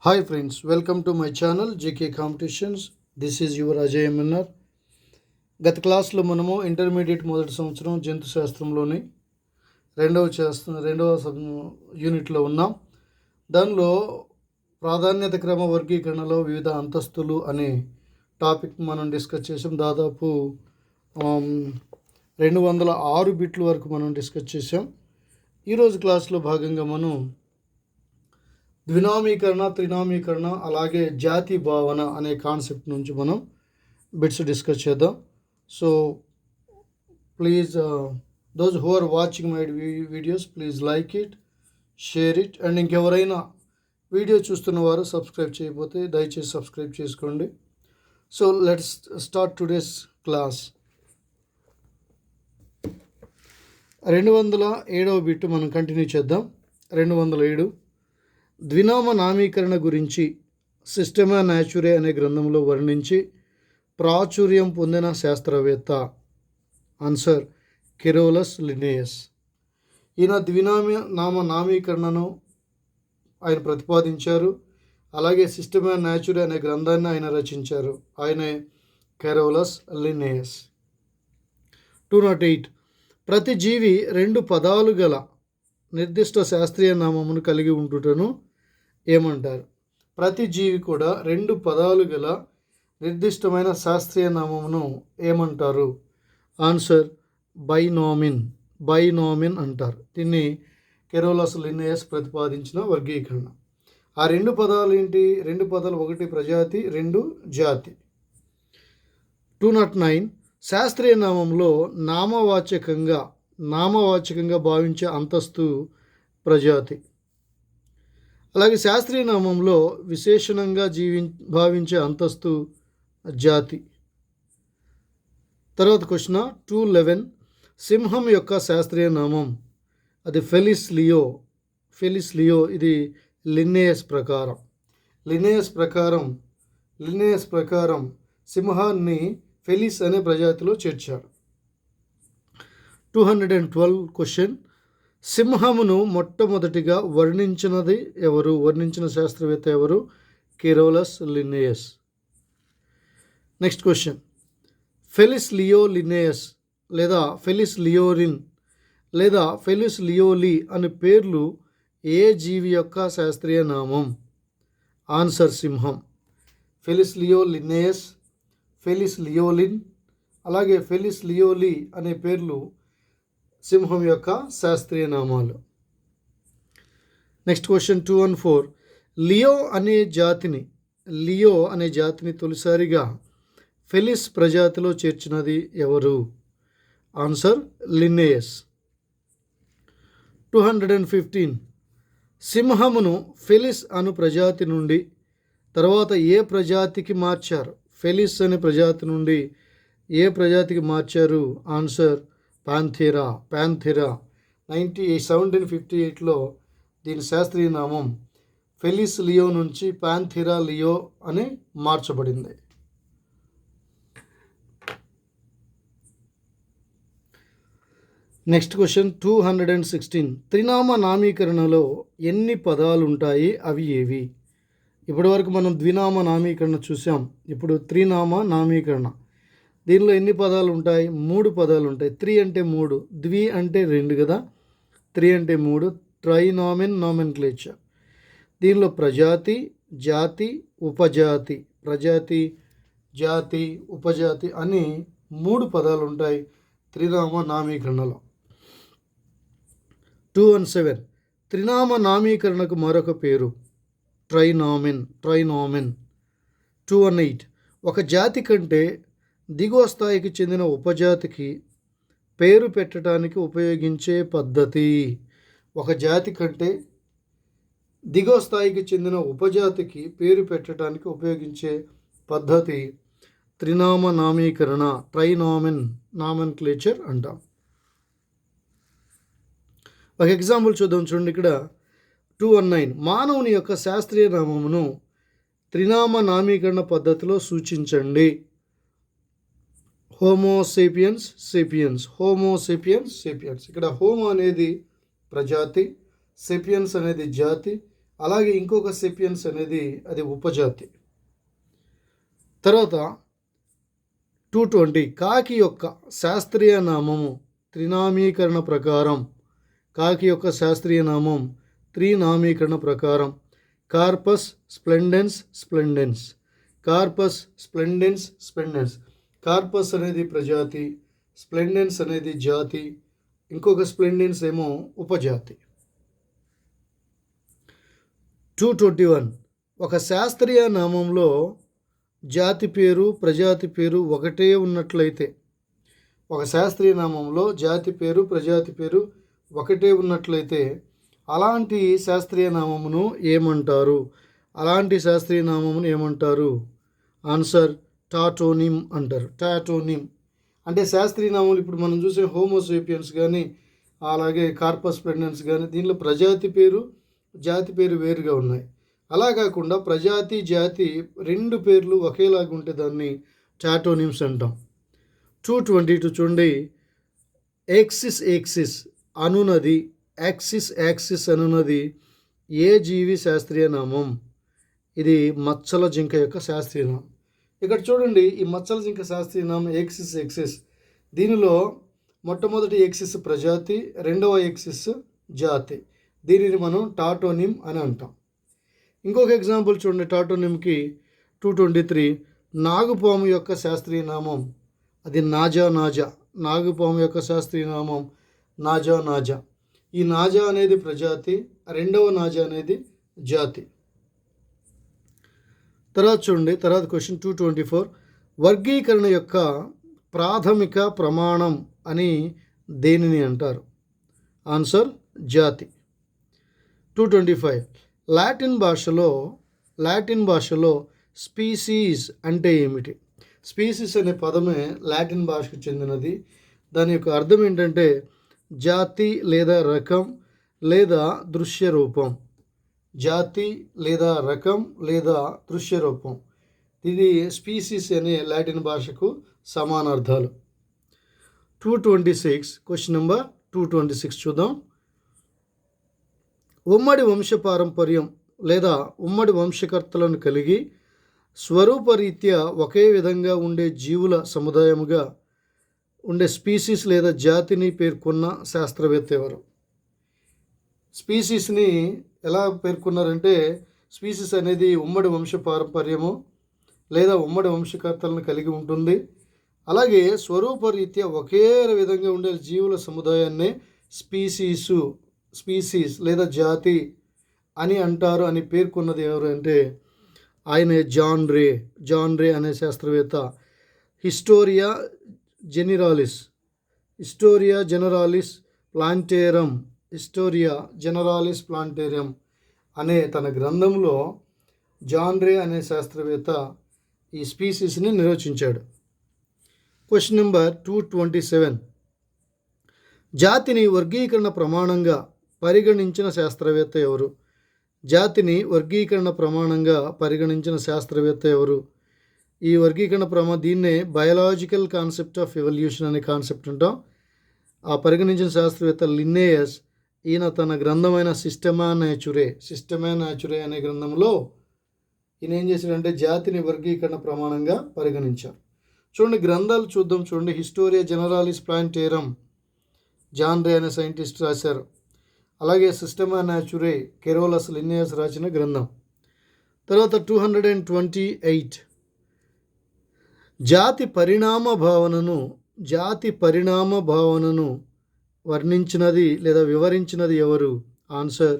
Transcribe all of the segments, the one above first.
Hi friends, welcome to my channel JK Competitions. This is your Ajay MNR. గత క్లాస్లో మనము intermediate మొదటి సంవత్సరం జంతు శాస్త్రంలోని రెండవ యూనిట్లో ఉన్నాం. దానిలో ప్రాధాన్యత క్రమ వర్గీకరణలో వివిధ అంతస్తులు అనే టాపిక్ మనం డిస్కస్ చేసాం. దాదాపు 206 బిట్ల వరకు మనం డిస్కస్ చేసాం. ఈరోజు క్లాస్లో భాగంగా మనం ద్వినామీకరణ, త్రినామీకరణ, అలాగే జాతి భావన అనే కాన్సెప్ట్ నుంచి మనం బిట్స్ డిస్కస్ చేద్దాం. So please those who are watching my videos please like it, share it, and ఇంకెవరైనా వీడియో చూస్తున్న వారు సబ్స్క్రైబ్ చేయకపోతే దయచేసి సబ్స్క్రైబ్ చేసుకోండి. So let's start today's class. 207వ బిట్ మనం కంటిన్యూ చేద్దాం. 207 ద్వినామ నామీకరణ గురించి సిస్టమా న్యాచురే అనే గ్రంథంలో వర్ణించి ప్రాచుర్యం పొందిన శాస్త్రవేత్త. Answer Carolus Linnaeus. ఈయన నామీకరణను ఆయన ప్రతిపాదించారు. అలాగే సిస్టమా న్యాచురే అనే గ్రంథాన్ని ఆయన రచించారు. ఆయనే కెరోలస్ లిన్నేయస్. 208 ప్రతి జీవి 2 పదాలు గల నిర్దిష్ట శాస్త్రీయ నామమును కలిగి ఉంటుటను ఏమంటారు? ప్రతి జీవి కూడా 2 పదాలు గల నిర్దిష్టమైన శాస్త్రీయ నామమును ఏమంటారు? ఆన్సర్ బైనామిన్ అంటారు. దీన్ని కెరోలస్ లిన్నేయస్ ప్రతిపాదించిన వర్గీకరణ. ఆ 2 పదాలు ఏంటి? 2 పదాలు, 1 ప్రజాతి, 2 జాతి. 209 శాస్త్రీయ నామంలో నామవాచకంగా భావించే అంతస్తు ప్రజాతి. అలాగే శాస్త్రీయ నామంలో విశేషణంగా భావించే అంతస్తు జాతి. తర్వాత క్వశ్చన్ 211 సింహం యొక్క శాస్త్రీయ నామం. అది ఫెలిస్ లియో. ఇది లిన్నేయస్ ప్రకారం సింహాన్ని ఫెలిస్ అనే ప్రజాతిలో చేర్చారు. 212 క్వశ్చన్ సింహమును మొట్టమొదటిగా వర్ణించిన శాస్త్రవేత్త ఎవరు? Carolus Linnaeus. Next question Felis leo Linnaeus లేదా ఫెలిస్ లియోరిన్ లేదా ఫెలిస్ లియోలి అనే పేర్లు ఏ జీవి యొక్క శాస్త్రీయ నామం? ఆన్సర్ సింహం. ఫెలిస్ లియో లిన్నేయస్, ఫెలిస్ లియోలిన్, అలాగే ఫెలిస్ లియోలి అనే పేర్లు సింహం యొక్క శాస్త్రీయ నామాలు. నెక్స్ట్ క్వశ్చన్ 214 లియో అనే జాతిని తొలిసారిగా ఫెలిస్ ప్రజాతిలో చేర్చినది ఎవరు? Answer Linnaeus. 215 సింహమును ఫెలిస్ అను ప్రజాతి నుండి తర్వాత ఏ ప్రజాతికి మార్చారు? ఫెలిస్ అనే ప్రజాతి నుండి ఏ ప్రజాతికి మార్చారు? Answer Panthera. 1758లో దీని శాస్త్రీయ నామం ఫెలిస్ లియో నుంచి పాంథెరా లియో అని మార్చబడింది. నెక్స్ట్ క్వశ్చన్ 216 త్రినామ నామీకరణలో ఎన్ని పదాలు ఉంటాయి? అవి ఏవి? ఇప్పటి వరకు మనం ద్వినామ నామీకరణ చూసాం. ఇప్పుడు త్రినామ నామీకరణ. దీనిలో ఎన్ని పదాలు ఉంటాయి? 3 పదాలు ఉంటాయి. 3 అంటే 3, ద్వి అంటే 2 కదా, 3 అంటే 3. ట్రైనామిన్ నామెన్క్లేచర్. దీనిలో ప్రజాతి, జాతి, ఉపజాతి అని 3 పదాలు ఉంటాయి త్రినామ నామీకరణలో. 217 త్రినామ నామీకరణకు మరొక పేరు ట్రైనామిన్. 218 ఒక జాతి కంటే దిగువ స్థాయికి చెందిన ఉపజాతికి పేరు పెట్టడానికి ఉపయోగించే పద్ధతి. ఒక జాతి కంటే దిగువ స్థాయికి చెందిన ఉపజాతికి పేరు పెట్టడానికి ఉపయోగించే పద్ధతి త్రినామ నామీకరణ, నామెన్క్లేచర్ అంటాం. ఒక ఎగ్జాంపుల్ చూద్దాం. చూడండి ఇక్కడ 219 మానవుని యొక్క శాస్త్రీయ నామమును త్రినామ నామీకరణ పద్ధతిలో సూచించండి. హోమోసేపియన్స్. ఇక్కడ హోమో అనేది ప్రజాతి, సెపియన్స్ అనేది జాతి, అలాగే ఇంకొక సెపియన్స్ అనేది అది ఉపజాతి. తర్వాత 220 కాకి యొక్క శాస్త్రీయ నామము త్రినామీకరణ ప్రకారం. కాకి యొక్క శాస్త్రీయ నామం త్రినామీకరణ ప్రకారం corpus splendens splendens. Corpus splendens splendens. Corpus అనేది ప్రజాతి, స్ప్లెండెన్స్ అనేది జాతి, ఇంకొక స్ప్లెండెన్స్ ఏమో ఉపజాతి. 221 ఒక శాస్త్రీయ నామంలో జాతి పేరు ప్రజాతి పేరు ఒకటే ఉన్నట్లయితే, ఒక శాస్త్రీయ నామంలో జాతి పేరు ప్రజాతి పేరు ఒకటే ఉన్నట్లయితే అలాంటి శాస్త్రీయ నామమును ఏమంటారు? అలాంటి శాస్త్రీయ నామమును ఏమంటారు? ఆన్సర్ టాటోనిమ్ అంటారు. టాటోనిమ్ అంటే శాస్త్రీయ నామములు ఇప్పుడు మనం చూసే హోమోసేపియన్స్ కానీ అలాగే కార్పస్ స్ప్లెండెన్స్ కానీ దీనిలో ప్రజాతి పేరు జాతి పేరు వేరుగా ఉన్నాయి. అలా కాకుండా ప్రజాతి జాతి రెండు పేర్లు ఒకేలాగా ఉంటే దాన్ని టాటోనిమ్స్ అంటాం. 222 చూడండి. యాక్సిస్ యాక్సిస్ అనునది, యాక్సిస్ యాక్సిస్ అనునది ఏ జీవి శాస్త్రీయ నామం? ఇది మచ్చల జింక యొక్క శాస్త్రీయ నామం. ఇక్కడ చూడండి, ఈ మచ్చల జింక శాస్త్రీయ నామం యాక్సిస్ యాక్సిస్. దీనిలో మొట్టమొదటి యాక్సిస్ ప్రజాతి, రెండవ యాక్సిస్ జాతి. దీనిని మనం టాటోనిమ్ అని అంటాం. ఇంకొక ఎగ్జాంపుల్ చూడండి టాటోనిమ్కి. 223 నాగుపాము యొక్క శాస్త్రీయ నామం అది నాజా నాజా. నాగుపాము యొక్క శాస్త్రీయ నామం నాజా నాజా. ఈ నాజా అనేది ప్రజాతి, రెండవ నాజా అనేది జాతి. తర్వాత చూడండి, తర్వాత క్వశ్చన్ 224 వర్గీకరణ యొక్క ప్రాథమిక ప్రమాణం అని దేనిని అంటారు? ఆన్సర్ జాతి. 225 లాటిన్ భాషలో స్పీసీస్ అంటే ఏమిటి? స్పీసీస్ అనే పదమే లాటిన్ భాషకు చెందినది. దాని యొక్క అర్థం ఏంటంటే జాతి లేదా రకం లేదా దృశ్య రూపం. జాతి లేదా రకం లేదా దృశ్య రూపం. ఇది స్పీసీస్ అనే లాటిన్ భాషకు సమానార్థాలు. 226 క్వశ్చన్ నెంబర్ 226 చూద్దాం. ఉమ్మడి వంశపారంపర్యం లేదా ఉమ్మడి వంశకర్తలను కలిగి స్వరూపరీత్యా ఒకే విధంగా ఉండే జీవుల సముదాయముగా ఉండే స్పీసీస్ లేదా జాతిని పేర్కొన్న శాస్త్రవేత్త ఎవరు? స్పీసీస్ని ఎలా పేర్కొన్నారంటే స్పీసీస్ అనేది ఉమ్మడి వంశపారంపర్యము లేదా ఉమ్మడి వంశకర్తలను కలిగి ఉంటుంది. అలాగే స్వరూపరీత్యా ఒకే విధంగా ఉండే జీవుల సముదాయాన్నే స్పీసీస్ లేదా జాతి అని అంటారు అని పేర్కొన్నది ఎవరు అంటే ఆయన జాన్ రే అనే శాస్త్రవేత్త. హిస్టోరియా జెనరాలిస్ ప్లాంటేరం అనే తన గ్రంథంలో జాన్ రే అనే శాస్త్రవేత్త ఈ స్పీసీస్ని నిర్వచించాడు. క్వశ్చన్ నెంబర్ 227 జాతిని వర్గీకరణ ప్రమాణంగా పరిగణించిన శాస్త్రవేత్త ఎవరు? జాతిని వర్గీకరణ ప్రమాణంగా పరిగణించిన శాస్త్రవేత్త ఎవరు? ఈ వర్గీకరణ దీన్నే బయలాజికల్ కాన్సెప్ట్ ఆఫ్ ఎవల్యూషన్ అనే కాన్సెప్ట్ అంటాం. ఆ పరిగణించిన శాస్త్రవేత్త లిన్నేయస్. ఈయన తన గ్రంథమైన సిస్టమా న్యాచురే అనే గ్రంథంలో ఈయన ఏం చేశాడంటే జాతిని వర్గీకరణ ప్రమాణంగా పరిగణించారు. చూడండి గ్రంథాలు చూద్దాం. చూడండి, హిస్టోరియా జెనరాలిస్ ప్లాంటేరం జాన్ రే అనే సైంటిస్ట్ రాశారు. అలాగే సిస్టమా న్యాచురే కెరోలస్ లిన్నేయస్ రాసిన గ్రంథం. తర్వాత 228 జాతి పరిణామ భావనను వర్ణించినది లేదా వివరించినది ఎవరు? ఆన్సర్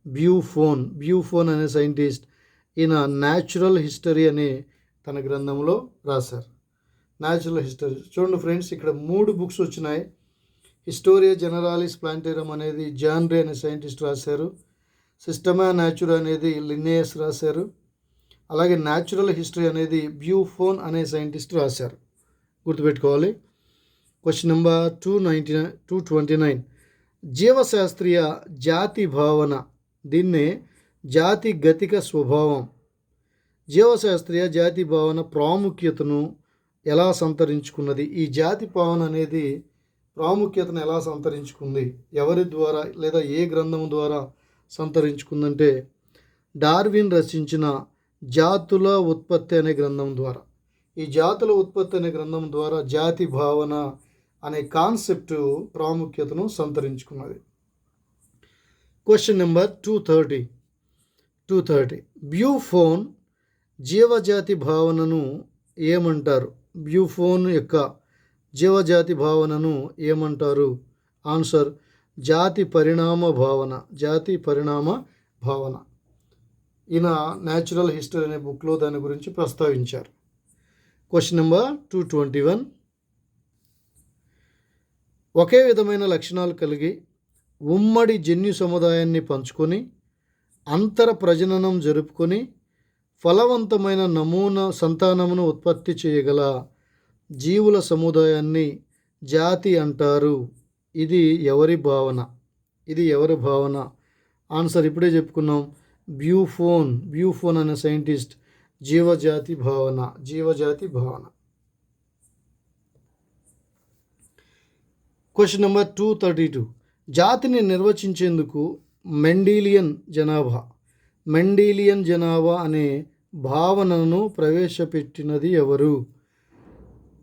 బ్యూఫోన్ అనే సైంటిస్ట్. ఈయన న్యాచురల్ హిస్టరీ అనే తన గ్రంథంలో రాశారు. Natural history. చూడండి ఫ్రెండ్స్, ఇక్కడ 3 బుక్స్ వచ్చినాయి. హిస్టోరియా జెనరాలిస్ ప్లాంటేరం అనేది జాన్ రే అనే సైంటిస్ట్ రాశారు. సిస్టమా న్యాచురా అనేది లిన్నేయస్ రాశారు. అలాగే న్యాచురల్ హిస్టరీ అనేది బ్యూఫోన్ అనే సైంటిస్ట్ రాశారు. గుర్తుపెట్టుకోవాలి. క్వశ్చన్ నెంబర్ 229 జీవశాస్త్రీయ జాతి భావన, దీన్నే జాతి గతిక స్వభావం. జీవశాస్త్రీయ జాతి భావన ప్రాముఖ్యతను ఎలా సంతరించుకున్నది? ఈ జాతి భావన అనేది ప్రాముఖ్యతను ఎలా సంతరించుకుంది? ఎవరి ద్వారా లేదా ఏ గ్రంథం ద్వారా సంతరించుకుందంటే డార్విన్ రచించిన జాతుల ఉత్పత్తి అనే గ్రంథం ద్వారా. ఈ జాతుల ఉత్పత్తి అనే గ్రంథం ద్వారా జాతి భావన అనే కాన్సెప్ట్ ప్రాముఖ్యతను సంతరించుకున్నది. Question number 230. బ్యూఫోన్ జీవజాతి భావనను ఏమంటారు? బ్యూఫోన్ యొక్క జీవజాతి భావనను ఏమంటారు? ఆన్సర్ జాతి పరిణామ భావన. జాతి పరిణామ భావన. ఈయన న్యాచురల్ హిస్టరీ అనే బుక్లో దాని గురించి ప్రస్తావించారు. Question number 221. ఒకే విధమైన లక్షణాలు కలిగి ఉమ్మడి జన్యు సముదాయాన్ని పంచుకొని అంతర ప్రజననం జరుపుకొని ఫలవంతమైన నమూనా సంతానమును ఉత్పత్తి చేయగల జీవుల సముదాయాన్ని జాతి అంటారు. ఇది ఎవరి భావన? ఆన్సర్ ఇప్పుడే చెప్పుకున్నాం. బ్యూఫోన్ అనే సైంటిస్ట్ జీవజాతి భావన. Question number 232. జాతిని నిర్వచించేందుకు మెండీలియన్ జనాభా అనే భావనను ప్రవేశపెట్టినది ఎవరు?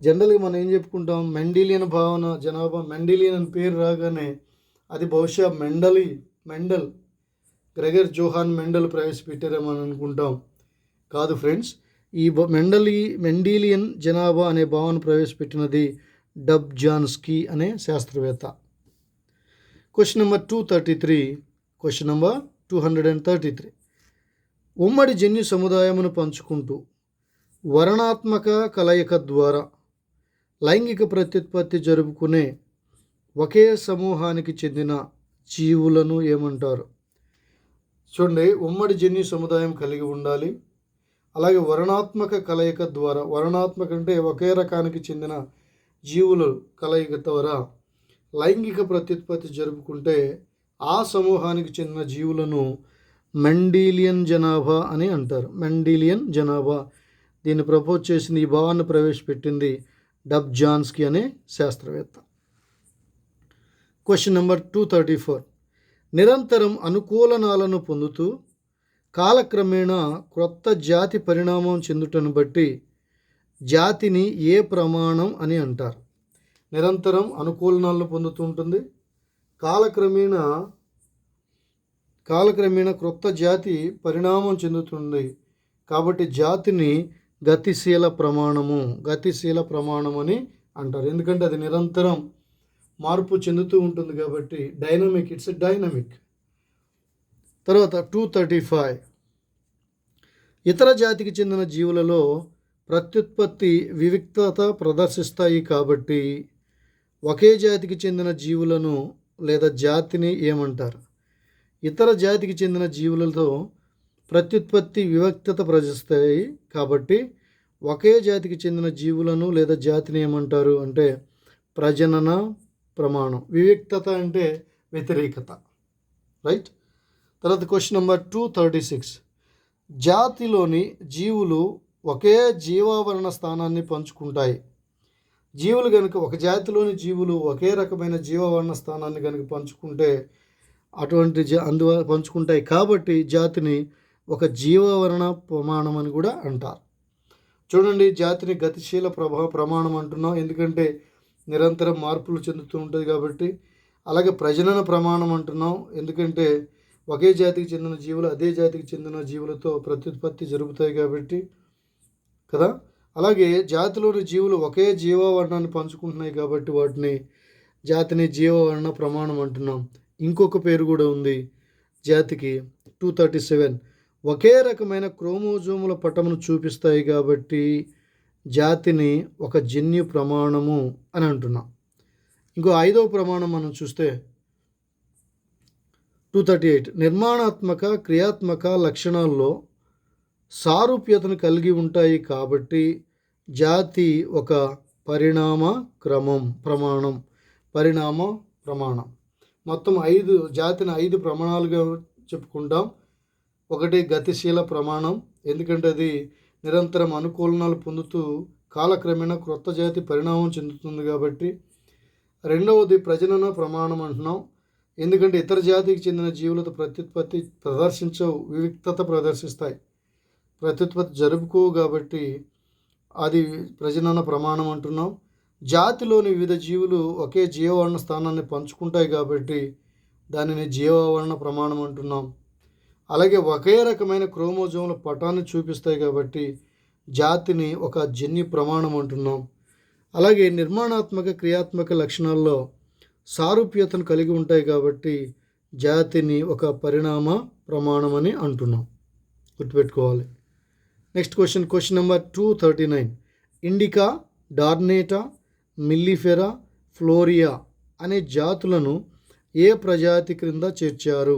జనరల్గా మనం ఏం చెప్పుకుంటాం, మెండీలియన్ భావన, జనాభా. మెండీలియన్ అని పేరు రాగానే అది బహుశా మెండల్ గ్రెగర్ జోహాన్ మెండల్ ప్రవేశపెట్టారేమో అని అనుకుంటాం. కాదు ఫ్రెండ్స్, ఈ మెండీలియన్ జనాభా అనే భావన ప్రవేశపెట్టినది డబ్జాన్స్కీ అనే శాస్త్రవేత్త. Question number 233. ఉమ్మడి జన్యు సముదాయమును పంచుకుంటూ వర్ణాత్మక కలయిక ద్వారా లైంగిక ప్రత్యుత్పత్తి జరుపుకునే ఒకే సమూహానికి చెందిన జీవులను ఏమంటారు? చూడండి, ఉమ్మడి జన్యు సముదాయం కలిగి ఉండాలి. అలాగే వర్ణాత్మక కలయిక ద్వారా, వర్ణాత్మక అంటే ఒకే రకానికి చెందిన జీవులు కలయిక ద్వారా లైంగిక ప్రత్యుత్పత్తి జరుపుకుంటే ఆ సమూహానికి చెందిన జీవులను మెండీలియన్ జనాభా అని అంటారు. దీన్ని ప్రపోజ్ చేసింది, ఈ భావాన్ని ప్రవేశపెట్టింది డబ్జాన్స్కీ అనే శాస్త్రవేత్త. Question number 234. నిరంతరం అనుకూలనాలను పొందుతూ కాలక్రమేణా క్రొత్త జాతి పరిణామం చెందుటను బట్టి జాతిని ఏ ప్రమాణం అని అంటారు? నిరంతరం అనుకూలనాలను పొందుతూ ఉంటుంది, కాలక్రమేణా క్రొత్త జాతి పరిణామం చెందుతుంది కాబట్టి జాతిని గతిశీల ప్రమాణం అని అంటారు. ఎందుకంటే అది నిరంతరం మార్పు చెందుతూ ఉంటుంది కాబట్టి డైనమిక్. తర్వాత 235. ఇతర జాతికి చెందిన జీవులలో ప్రత్యుత్పత్తి వివిక్తత ప్రదర్శిస్తాయి కాబట్టి ఒకే జాతికి చెందిన జీవులను లేదా జాతిని ఏమంటారు? ఇతర జాతికి చెందిన జీవులతో ప్రత్యుత్పత్తి వివిక్తత ప్రదర్శిస్తాయి కాబట్టి ఒకే జాతికి చెందిన జీవులను లేదా జాతిని ఏమంటారు అంటే ప్రజనన ప్రమాణం. వివిక్తత అంటే వ్యతిరేకత. రైట్. తర్వాత క్వశ్చన్ నెంబర్ 236. జాతిలోని జీవులు ఒకే జీవావరణ స్థానాన్ని పంచుకుంటాయి. జీవులు కనుక ఒక జాతిలోని జీవులు ఒకే రకమైన జీవావరణ స్థానాన్ని కనుక పంచుకుంటే అందువల్ల పంచుకుంటాయి కాబట్టి జాతిని ఒక జీవావరణ ప్రమాణం అని కూడా అంటారు. చూడండి, జాతిని గతిశీల ప్రమాణం అంటున్నాం ఎందుకంటే నిరంతరం మార్పులు చెందుతూ ఉంటుంది కాబట్టి. అలాగే ప్రజనన ప్రమాణం అంటున్నాం ఎందుకంటే ఒకే జాతికి చెందిన జీవులు అదే జాతికి చెందిన జీవులతో ప్రత్యుత్పత్తి జరుగుతాయి కాబట్టి కదా. అలాగే జాతిలోని జీవులు ఒకే జీవావరణాన్ని పంచుకుంటున్నాయి కాబట్టి జాతిని జీవావరణ ప్రమాణం అంటున్నాం. ఇంకొక పేరు కూడా ఉంది జాతికి. 237. ఒకే రకమైన క్రోమోజోముల పటమును చూపిస్తాయి కాబట్టి జాతిని ఒక జన్యు ప్రమాణము అని అంటున్నాం. ఇంకో 5వ ప్రమాణం మనం చూస్తే 238. నిర్మాణాత్మక క్రియాత్మక లక్షణాల్లో సారూప్యతను కలిగి ఉంటాయి కాబట్టి జాతి ఒక పరిణామ ప్రమాణం. మొత్తం జాతిని 5 ప్రమాణాలుగా చెప్పుకుంటాం. ఒకటి గతిశీల ప్రమాణం ఎందుకంటే అది నిరంతరం అనుకూలనాలు పొందుతూ కాలక్రమేణా క్రొత్త జాతి పరిణామం చెందుతుంది కాబట్టి. రెండవది ప్రజనన ప్రమాణం అంటున్నాం ఎందుకంటే ఇతర జాతికి చెందిన జీవులతో ప్రత్యుత్పత్తి ప్రదర్శించవు, వివిక్తత ప్రదర్శిస్తాయి. ప్రత్యుత్పత్తి జరుపుకోవు కాబట్టి అది ప్రజనన ప్రమాణం అంటున్నాం. జాతిలోని వివిధ జీవులు ఒకే జీవవర్ణ స్థానాన్ని పంచుకుంటాయి కాబట్టి దానిని జీవవర్ణ ప్రమాణం అంటున్నాం. అలాగే ఒకే రకమైన క్రోమోజోముల పటాన్ని చూపిస్తాయి కాబట్టి జాతిని ఒక జన్యు ప్రమాణం అంటున్నాం. అలాగే నిర్మాణాత్మక క్రియాత్మక లక్షణాల్లో సారూప్యతను కలిగి ఉంటాయి కాబట్టి జాతిని ఒక పరిణామ ప్రమాణం అని అంటున్నాం. గుర్తుపెట్టుకోవాలి. Next question number 239. Indica, dorsata, mellifera, florea అనే జాతులను ఏ ప్రజాతి క్రింద చేర్చారు?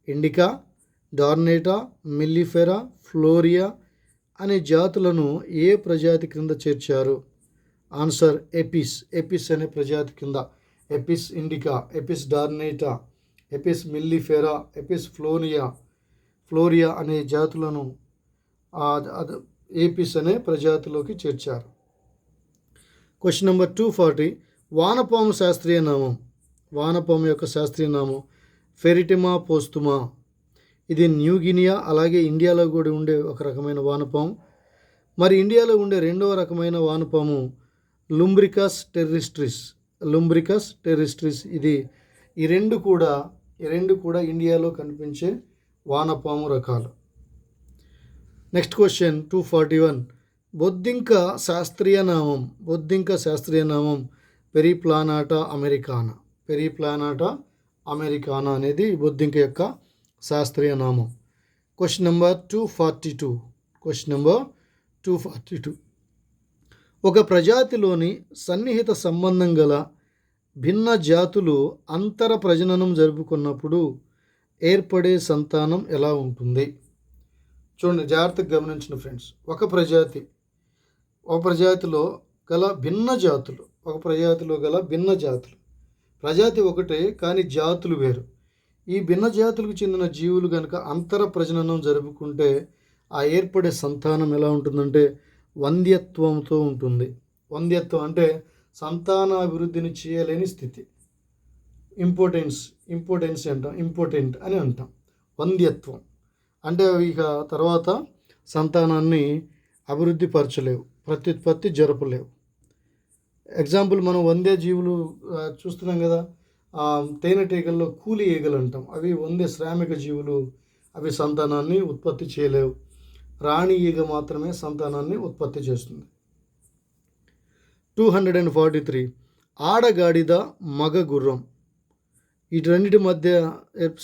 ఇండికా, డార్నేటా, మిల్లిఫెరా, ఫ్లోరియా అనే జాతులను ఏ ప్రజాతి క్రింద చేర్చారు? Answer Apis. ఎపిస్ అనే ప్రజాతి కింద. Apis indica, Apis dorsata, Apis mellifera, Apis florea అనే జాతులను ఏపిస్ అనే ప్రజాతిలోకి చేర్చారు. Question number 240. వానపాము శాస్త్రీయ నామం. వానపాము యొక్క శాస్త్రీయ నామం ఫెరిటిమా పోస్తుమా. ఇది న్యూగినియా అలాగే ఇండియాలో కూడా ఉండే ఒక రకమైన వానపాము. మరి ఇండియాలో ఉండే రెండవ రకమైన వానపాము లుంబ్రికస్ టెరిస్ట్రిస్. ఈ రెండు కూడా ఇండియాలో కనిపించే వానపాము రకాలు. Next question 241. బొద్దింక శాస్త్రీయ నామం పెరిప్లానాటా అమెరికానా అనేది బొద్దింక యొక్క శాస్త్రీయ నామం. Question number 242. ఒక ప్రజాతిలోని సన్నిహిత సంబంధం గల భిన్న జాతులు అంతర ప్రజననం జరుపుకున్నప్పుడు ఏర్పడే సంతానం ఎలా ఉంటుంది? చూడండి, జాగ్రత్తగా గమనించిన ఫ్రెండ్స్. ఒక ప్రజాతిలో గల భిన్న జాతులు, ప్రజాతి ఒకటే కానీ జాతులు వేరు. ఈ భిన్న జాతులకు చెందిన జీవులు కనుక అంతర ప్రజననం జరుపుకుంటే ఆ ఏర్పడే సంతానం ఎలా ఉంటుందంటే వంధ్యత్వంతో ఉంటుంది. వంధ్యత్వం అంటే సంతానాభివృద్ధిని చేయలేని స్థితి. ఇంపార్టెంట్ అని అంటాం. వంధ్యత్వం అంటే ఇక తర్వాత సంతానాన్ని అభివృద్ధి పరచలేవు, ప్రత్యుత్పత్తి జరపలేవు. ఎగ్జాంపుల్ మనం వందే జీవులు చూస్తున్నాం కదా, తేనెటీగల్లో కూలి ఈగలు అంటాం. అవి వందే శ్రామిక జీవులు, అవి సంతానాన్ని ఉత్పత్తి చేయలేవు. రాణి ఈగ మాత్రమే సంతానాన్ని ఉత్పత్తి చేస్తుంది. 243. ఆడగాడిద, మగ గుర్రం ఈ రెండింటి మధ్య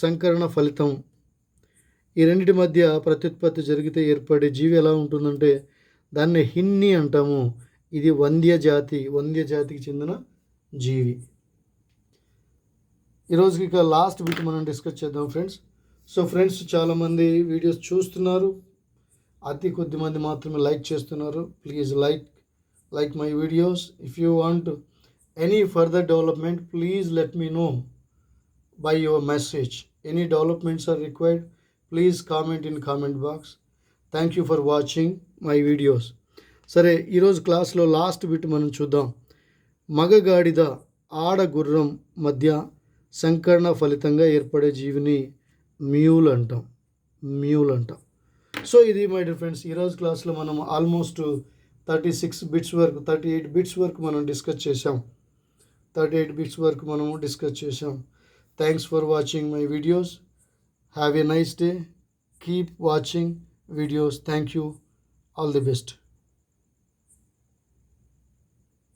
సంకరణ ఫలితం. ఈ రెండింటి మధ్య ప్రత్యుత్పత్తి జరిగితే ఏర్పడే జీవి ఎలా ఉంటుందంటే దాన్ని హిన్ని అంటాము. ఇది వంద్య జాతికి చెందిన జీవి. ఈరోజుకి ఇక లాస్ట్ బిట్ మనం డిస్కస్ చేద్దాం ఫ్రెండ్స్. సో ఫ్రెండ్స్, చాలామంది వీడియోస్ చూస్తున్నారు, అతి కొద్ది మంది మాత్రమే లైక్ చేస్తున్నారు. Please like my videos. If you want any further development, please let me know by your message. Any developments are required, please comment in comment box. Thank you for watching my videos. సరే, ఈరోజు క్లాస్లో last bit మనం చూద్దాం. మగగాడిద, ఆడ గుర్రం మధ్య సంకరణ ఫలితంగా ఏర్పడే జీవిని మ్యూల్ అంటాం. సో ఇది మై డియర్ ఫ్రెండ్స్, ఈరోజు క్లాస్లో మనం ఆల్మోస్ట్ 38 బిట్స్ వరకు మనం డిస్కస్ చేసాం. Thanks for watching my videos. Have a nice day. Keep watching videos. Thank you. All the best.